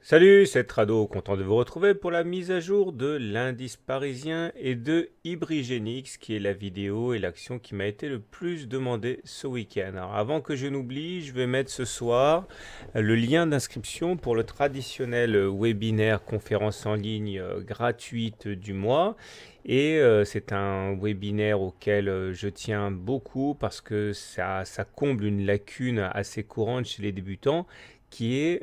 Salut, c'est Trado, content de vous retrouver pour la mise à jour de l'indice parisien et de Hybrigenix, qui est la vidéo et l'action qui m'a été le plus demandée ce week-end. Alors avant que je n'oublie, je vais mettre ce soir le lien d'inscription pour le traditionnel webinaire conférence en ligne gratuite du mois. C'est un webinaire auquel je tiens beaucoup parce que ça comble une lacune assez courante chez les débutants qui est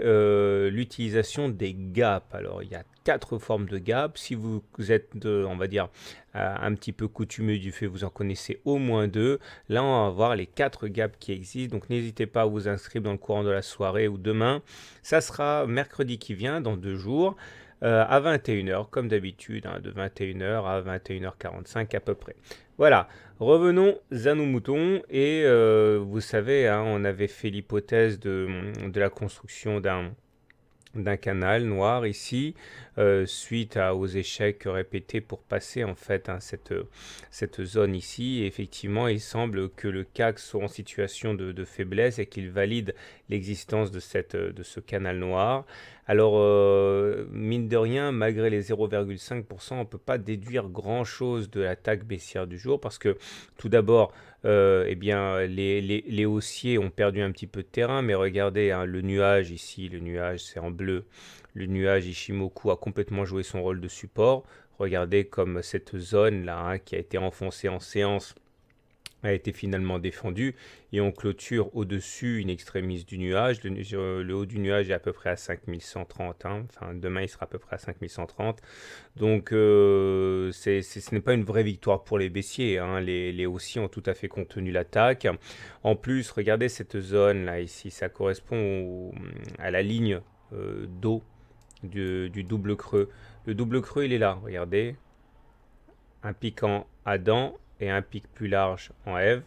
l'utilisation des gaps. Alors, il y a quatre formes de gaps. Si vous êtes, on va dire, un petit peu coutumeux du fait, vous en connaissez au moins deux. Là, on va voir les quatre gaps qui existent. Donc, n'hésitez pas à vous inscrire dans le courant de la soirée ou demain. Ça sera mercredi qui vient, dans 2 jours. À 21h, comme d'habitude, hein, de 21h à 21h45 à peu près. Voilà, revenons à nos moutons. Vous savez, hein, on avait fait l'hypothèse de la construction d'un canal noir ici, suite aux échecs répétés pour passer en fait hein, cette zone ici. Et effectivement, il semble que le CAC soit en situation de faiblesse et qu'il valide l'existence de ce canal noir. Alors, mine de rien, malgré les 0,5%, on ne peut pas déduire grand-chose de l'attaque baissière du jour parce que tout d'abord, eh bien, les haussiers ont perdu un petit peu de terrain, mais regardez, hein, le nuage ici, le nuage c'est en bleu, le nuage Ishimoku a complètement joué son rôle de support. Regardez comme cette zone là hein, qui a été enfoncée en séance a été finalement défendue et on clôture au-dessus une extrémiste du nuage. Le haut du nuage est à peu près à 5130, hein. Enfin demain il sera à peu près à 5130. Donc ce n'est pas une vraie victoire pour les baissiers, hein. Les haussiers ont tout à fait contenu l'attaque. En plus, regardez cette zone là ici, ça correspond à la ligne d'eau du double creux. Le double creux il est là, regardez, un pic en Adam et un pic plus large en Ève,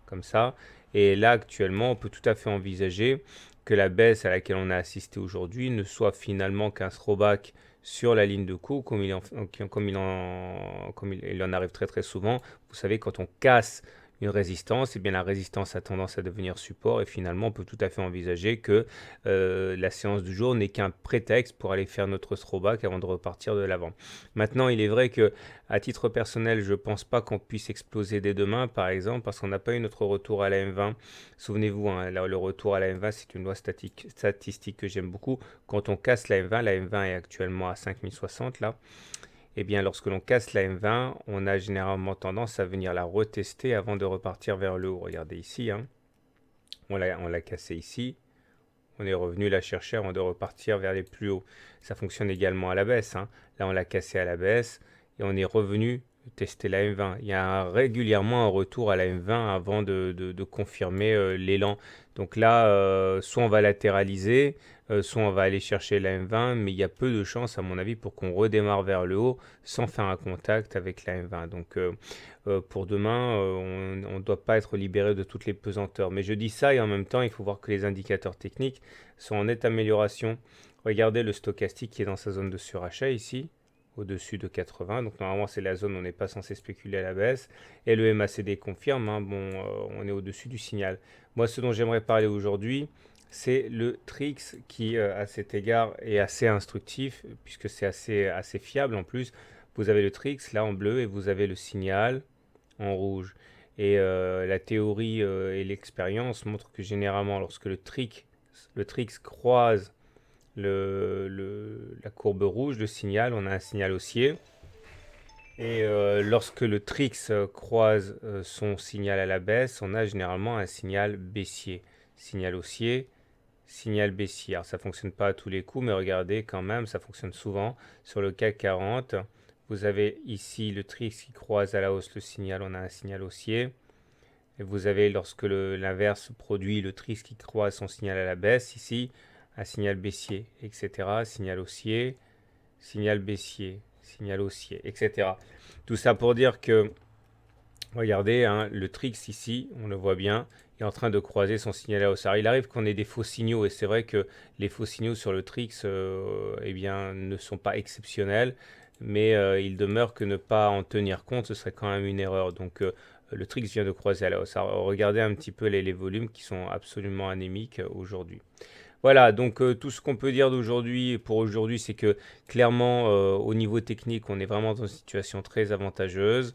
comme ça. Et là, actuellement, on peut tout à fait envisager que la baisse à laquelle on a assisté aujourd'hui ne soit finalement qu'un throwback sur la ligne de coup, comme il en arrive très très souvent. Vous savez, quand on casse une résistance, et bien la résistance a tendance à devenir support et finalement on peut tout à fait envisager que la séance du jour n'est qu'un prétexte pour aller faire notre throwback avant de repartir de l'avant. Maintenant, il est vrai que à titre personnel, je ne pense pas qu'on puisse exploser dès demain, par exemple, parce qu'on n'a pas eu notre retour à la M20. Souvenez-vous, hein, le retour à la M20, c'est une loi statistique que j'aime beaucoup. Quand on casse la M20 est actuellement à 5060 là. Eh bien, lorsque l'on casse la M20, on a généralement tendance à venir la retester avant de repartir vers le haut. Regardez ici, hein. On l'a cassé ici. On est revenu la chercher avant de repartir vers les plus hauts. Ça fonctionne également à la baisse, hein. Là, on l'a cassé à la baisse et on est revenu tester la M20. Il y a régulièrement un retour à la M20 avant de confirmer l'élan. Donc là, soit on va latéraliser, soit on va aller chercher la M20, mais il y a peu de chances, à mon avis, pour qu'on redémarre vers le haut sans faire un contact avec la M20. Donc pour demain, on ne doit pas être libéré de toutes les pesanteurs. Mais je dis ça et en même temps, il faut voir que les indicateurs techniques sont en nette amélioration. Regardez le stochastique qui est dans sa zone de surachat ici, au-dessus de 80. Donc normalement, c'est la zone où on n'est pas censé spéculer à la baisse. Et le MACD confirme, hein, on est au-dessus du signal. Moi, ce dont j'aimerais parler aujourd'hui, c'est le TRIX qui, à cet égard, est assez instructif, puisque c'est assez fiable en plus. Vous avez le TRIX là en bleu et vous avez le signal en rouge. Et la théorie et l'expérience montrent que généralement, lorsque le TRIX croise la courbe rouge, le signal, on a un signal haussier. Et lorsque le TRIX croise son signal à la baisse, on a généralement un signal baissier. Signal haussier, signal baissier. Alors ça ne fonctionne pas à tous les coups, mais regardez quand même, ça fonctionne souvent. Sur le CAC 40, vous avez ici le TRIX qui croise à la hausse le signal, on a un signal haussier. Et vous avez, lorsque l'inverse produit, le TRIX qui croise son signal à la baisse, ici, un signal baissier, etc. Signal haussier, signal baissier, signal haussier, etc. Tout ça pour dire que, regardez, hein, le Trix ici, on le voit bien, est en train de croiser son signal à hausse. Alors, il arrive qu'on ait des faux signaux, et c'est vrai que les faux signaux sur le Trix eh bien, ne sont pas exceptionnels, mais il demeure que ne pas en tenir compte, ce serait quand même une erreur. Donc, le Trix vient de croiser à la hausse. Alors, regardez un petit peu les volumes qui sont absolument anémiques aujourd'hui. Voilà, donc tout ce qu'on peut dire d'aujourd'hui pour aujourd'hui, c'est que clairement, au niveau technique, on est vraiment dans une situation très avantageuse.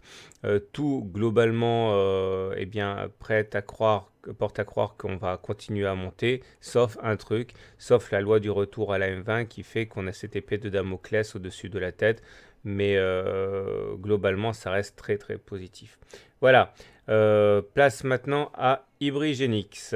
Tout globalement, eh bien, porte à croire qu'on va continuer à monter, sauf un truc, sauf la loi du retour à la M20 qui fait qu'on a cette épée de Damoclès au-dessus de la tête. Mais globalement, ça reste très très positif. Voilà. Place maintenant à Ibrigenix.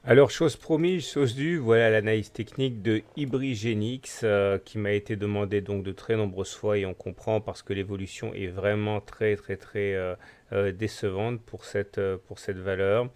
Alors, chose promise, chose due, voilà l'analyse technique de Ibrigenix qui m'a été demandée donc de très nombreuses fois et on comprend parce que l'évolution est vraiment très très très décevante pour cette valeur.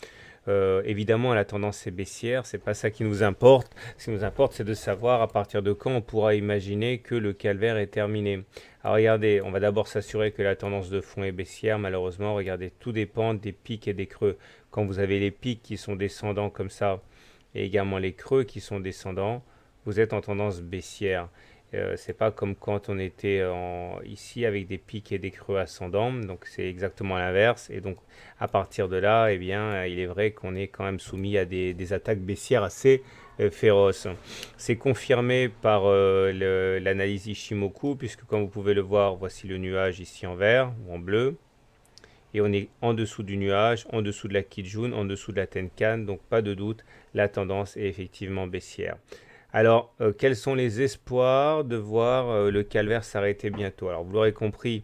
Évidemment, la tendance est baissière, c'est pas ça qui nous importe. Ce qui nous importe, c'est de savoir à partir de quand on pourra imaginer que le calvaire est terminé. Alors regardez, on va d'abord s'assurer que la tendance de fond est baissière. Malheureusement, regardez, tout dépend des pics et des creux. Quand vous avez les pics qui sont descendants comme ça, et également les creux qui sont descendants, vous êtes en tendance baissière. C'est pas comme quand on était ici avec des pics et des creux ascendants, donc c'est exactement l'inverse. Et donc à partir de là, eh bien, il est vrai qu'on est quand même soumis à des attaques baissières assez féroces. C'est confirmé par l'analyse Ishimoku, puisque comme vous pouvez le voir, voici le nuage ici en vert ou en bleu. Et on est en dessous du nuage, en dessous de la Kijun, en dessous de la Tenkan, donc pas de doute, la tendance est effectivement baissière. Alors, quels sont les espoirs de voir le calvaire s'arrêter bientôt? Alors, vous l'aurez compris,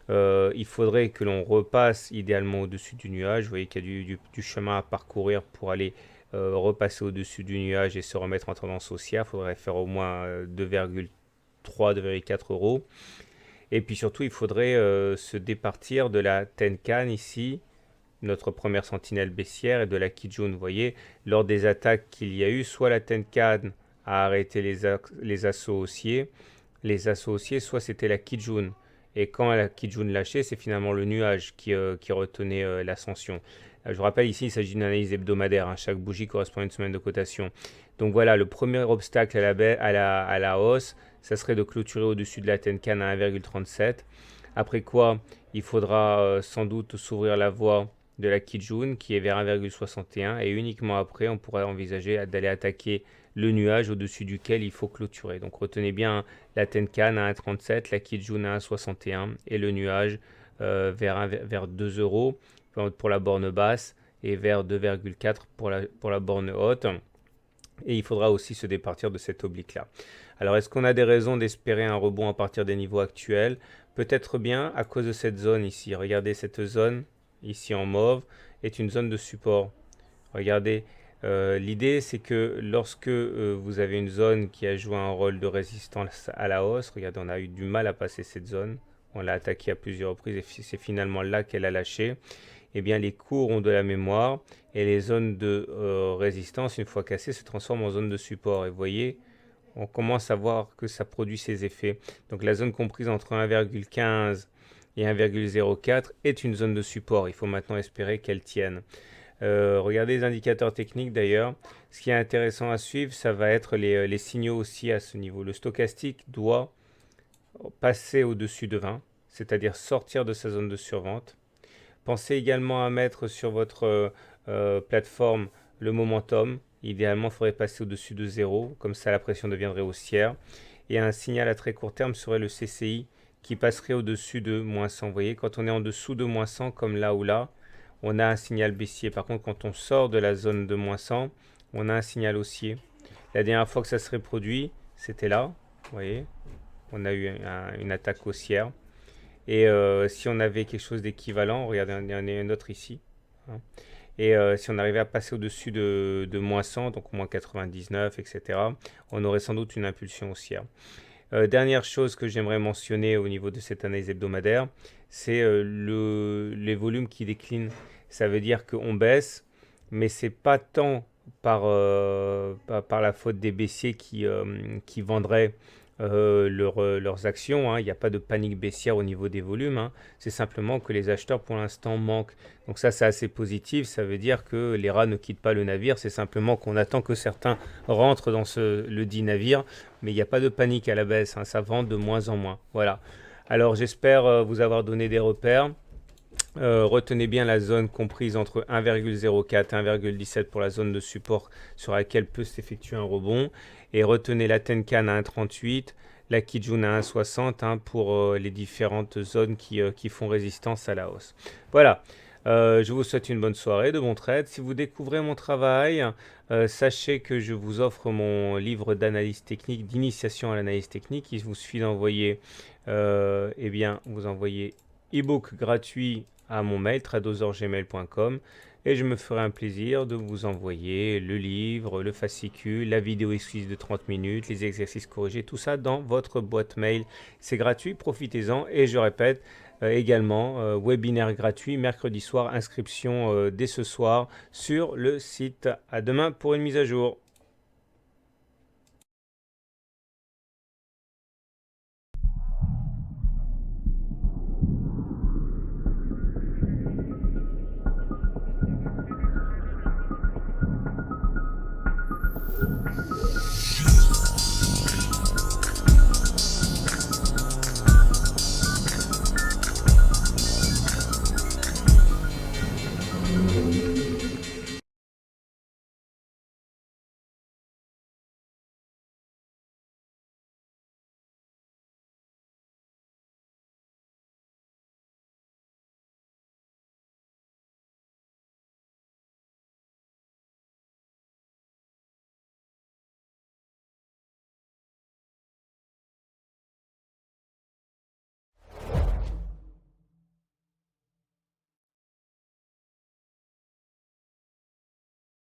il faudrait que l'on repasse idéalement au-dessus du nuage. Vous voyez qu'il y a du chemin à parcourir pour aller repasser au-dessus du nuage et se remettre en tendance haussière. Il faudrait faire au moins 2,3, 2,4 euros. Et puis surtout, il faudrait se départir de la Tenkan ici, notre première sentinelle baissière, et de la Kijun. Vous voyez, lors des attaques qu'il y a eu, soit la Tenkan a arrêté les assauts haussiers, soit c'était la Kijun. Et quand la Kijun lâchait, c'est finalement le nuage qui retenait l'ascension. Je vous rappelle ici, il s'agit d'une analyse hebdomadaire. Hein. Chaque bougie correspond à une semaine de cotation. Donc voilà, le premier obstacle à la hausse, ça serait de clôturer au-dessus de la Tenkan à 1,37. Après quoi, il faudra sans doute s'ouvrir la voie de la Kijun qui est vers 1,61 et uniquement après, on pourrait envisager d'aller attaquer le nuage au-dessus duquel il faut clôturer. Donc retenez bien la Tenkan à 1,37, la Kijun à 1,61 et le nuage vers 2 euros pour la borne basse et vers 2,4 pour la borne haute. Et il faudra aussi se départir de cette oblique-là. Alors, est-ce qu'on a des raisons d'espérer un rebond à partir des niveaux actuels? Peut-être bien à cause de cette zone ici. Regardez, cette zone ici en mauve est une zone de support. Regardez, l'idée c'est que lorsque vous avez une zone qui a joué un rôle de résistance à la hausse, regardez, on a eu du mal à passer cette zone. On l'a attaquée à plusieurs reprises et c'est finalement là qu'elle a lâché. Eh bien, les cours ont de la mémoire et les zones de résistance, une fois cassées, se transforment en zone de support. Et vous voyez, on commence à voir que ça produit ses effets. Donc la zone comprise entre 1,15 et 1,04 est une zone de support. Il faut maintenant espérer qu'elle tienne. Regardez les indicateurs techniques d'ailleurs. Ce qui est intéressant à suivre, ça va être les signaux aussi à ce niveau. Le stochastique doit passer au-dessus de 20, c'est-à-dire sortir de sa zone de survente. Pensez également à mettre sur votre plateforme le momentum. Idéalement, il faudrait passer au-dessus de 0, comme ça la pression deviendrait haussière. Et un signal à très court terme serait le CCI qui passerait au-dessus de moins 100. Vous voyez, quand on est en dessous de moins 100, comme là ou là, on a un signal baissier. Par contre, quand on sort de la zone de moins 100, on a un signal haussier. La dernière fois que ça se reproduit, c'était là. Vous voyez, on a eu une attaque haussière. Et si on avait quelque chose d'équivalent, regardez, il y en a un autre ici. Hein. Et si on arrivait à passer au-dessus de moins 100, donc moins 99, etc., on aurait sans doute une impulsion haussière. Dernière chose que j'aimerais mentionner au niveau de cette analyse hebdomadaire, c'est les volumes qui déclinent. Ça veut dire qu'on baisse, mais c'est pas tant par la faute des baissiers qui vendraient leurs actions. Hein. Il n'y a pas de panique baissière au niveau des volumes. Hein. C'est simplement que les acheteurs pour l'instant manquent. Donc ça c'est assez positif. Ça veut dire que les rats ne quittent pas le navire. C'est simplement qu'on attend que certains rentrent dans le dit navire. Mais il n'y a pas de panique à la baisse. Hein. Ça vend de moins en moins. Voilà. Alors j'espère vous avoir donné des repères. Retenez bien la zone comprise entre 1,04 et 1,17 pour la zone de support sur laquelle peut s'effectuer un rebond. Et retenez la Tenkan à 1,38, la Kijun à 1,60 pour les différentes zones qui font résistance à la hausse. Voilà. Je vous souhaite une bonne soirée, de bons trades. Si vous découvrez mon travail, sachez que je vous offre mon livre d'analyse technique, d'initiation à l'analyse technique. Il vous suffit d'envoyer, vous envoyez e-book gratuit à mon mail tradosaurgmail.com et je me ferai un plaisir de vous envoyer le livre, le fascicule, la vidéo exclusive de 30 minutes, les exercices corrigés, tout ça dans votre boîte mail. C'est gratuit, profitez-en et je répète également, webinaire gratuit mercredi soir, inscription dès ce soir sur le site. À demain pour une mise à jour.